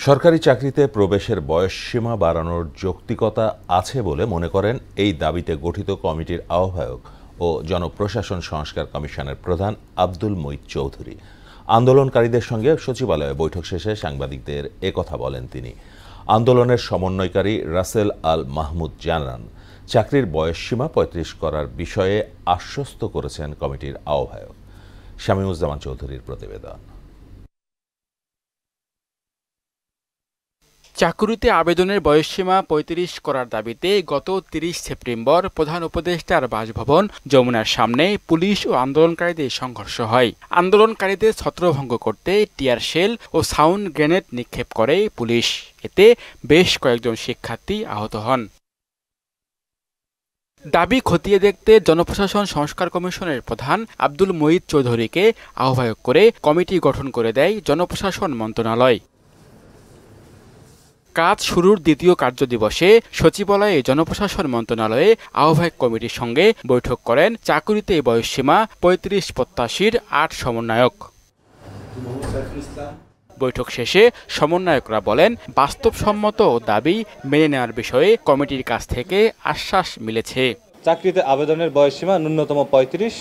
সরকারি চাকরিতে প্রবেশের বয়সসীমা বাড়ানোর যৌক্তিকতা আছে বলে মনে করেন এই দাবিতে গঠিত কমিটির আহ্বায়ক ও জনপ্রশাসন সংস্কার কমিশনের প্রধান আব্দুল মুঈত চৌধুরী। আন্দোলনকারীদের সঙ্গে সচিবালয়ে বৈঠক শেষে সাংবাদিকদের একথা বলেন তিনি। আন্দোলনের সমন্বয়কারী রাসেল আল মাহমুদ জানান, চাকরির বয়সসীমা ৩৫ করার বিষয়ে আশ্বস্ত করেছেন কমিটির আহ্বায়ক। শামীমুজ্জামান চৌধুরীর প্রতিবেদন। চাকুরিতে আবেদনের বয়সসীমা ৩৫ করার দাবিতে গত ৩০ সেপ্টেম্বর প্রধান উপদেষ্টার বাসভবন যমুনার সামনে পুলিশ ও আন্দোলনকারীদের সংঘর্ষ হয়। আন্দোলনকারীদের ছত্রভঙ্গ করতে টিয়ার শেল ও সাউন্ড গ্রেনেড নিক্ষেপ করে পুলিশ। এতে বেশ কয়েকজন শিক্ষার্থী আহত হন। দাবি খতিয়ে দেখতে জনপ্রশাসন সংস্কার কমিশনের প্রধান আব্দুল মুঈত চৌধুরীকে আহ্বায়ক করে কমিটি গঠন করে দেয় জনপ্রশাসন মন্ত্রণালয়। কাজ শুরুর দ্বিতীয় কার্যদিবসে সচিবালয়ে জনপ্রশাসন মন্ত্রণালয়ে আহ্বায়ক কমিটির সঙ্গে বৈঠক করেন চাকুরিতে বয়সসীমা ৩৫ প্রত্যাশীর ৮ সমন্বয়ক। বৈঠক শেষে সমন্বয়করা বলেন, বাস্তবসম্মত দাবি মেনে নেওয়ার বিষয়ে কমিটির কাছ থেকে আশ্বাস মিলেছে। চাকরিতে আবেদনের বয়সসীমা ন্যূনতম ৩৫,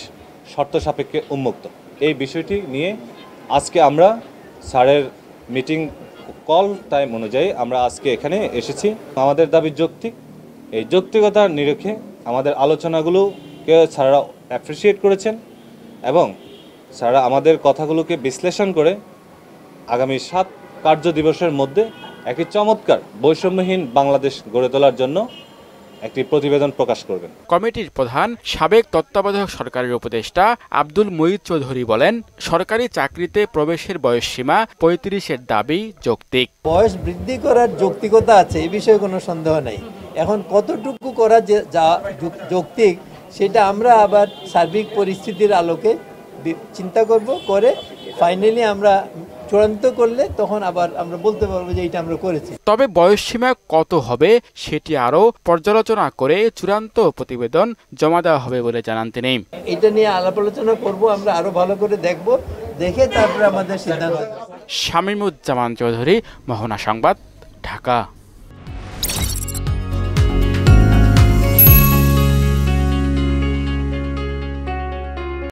শর্ত সাপেক্ষে উন্মুক্ত। এই বিষয়টি নিয়ে আজকে আমরা স্যারের মিটিং কল টাইম অনুযায়ী আমরা আজকে এখানে এসেছি। আমাদের দাবি যৌক্তিক। এই যৌক্তিকতার নিরিখে আমাদের আলোচনাগুলোকে স্যাররা অ্যাপ্রিসিয়েট করেছেন এবং স্যাররা আমাদের কথাগুলোকে বিশ্লেষণ করে আগামী ৭ কার্যদিবসের মধ্যে একটি চমৎকার বৈষম্যহীন বাংলাদেশ গড়ে তোলার জন্য একটি প্রতিবেদন প্রকাশ করবেন। কমিটির প্রধান সাবেক তত্ত্বাবধায়ক সরকারের উপদেষ্টা আব্দুল মুঈত চৌধুরী বলেন, সরকারি চাকরিতে প্রবেশের বয়সসীমা ৩৫-এর দাবি যৌক্তিক। বয়স বৃদ্ধি করার যৌক্তিকতা আছে, এই বিষয়ে কোনো সন্দেহ নেই। এখন কতটুকু করা যা যৌক্তিক সেটা আমরা আবার সার্বিক পরিস্থিতির আলোকে চিন্তা করব, করে ফাইনালি আমরা চূড়ান্ত করলে তখন আবার আমরা বলতে পারবো যে এটা আমরা করেছি। তবে বয়সসীমা কত হবে সেটি আরও পর্যালোচনা করে চূড়ান্ত প্রতিবেদন জমা দেওয়া হবে বলে জানান তিনি। এটা নিয়ে আলাপ আলোচনা করব, আমরা আরো ভালো করে দেখব, দেখে তারপরে আমাদের সিদ্ধান্ত। শামীমুজ্জামান চৌধুরী, মোহনা সংবাদ, ঢাকা।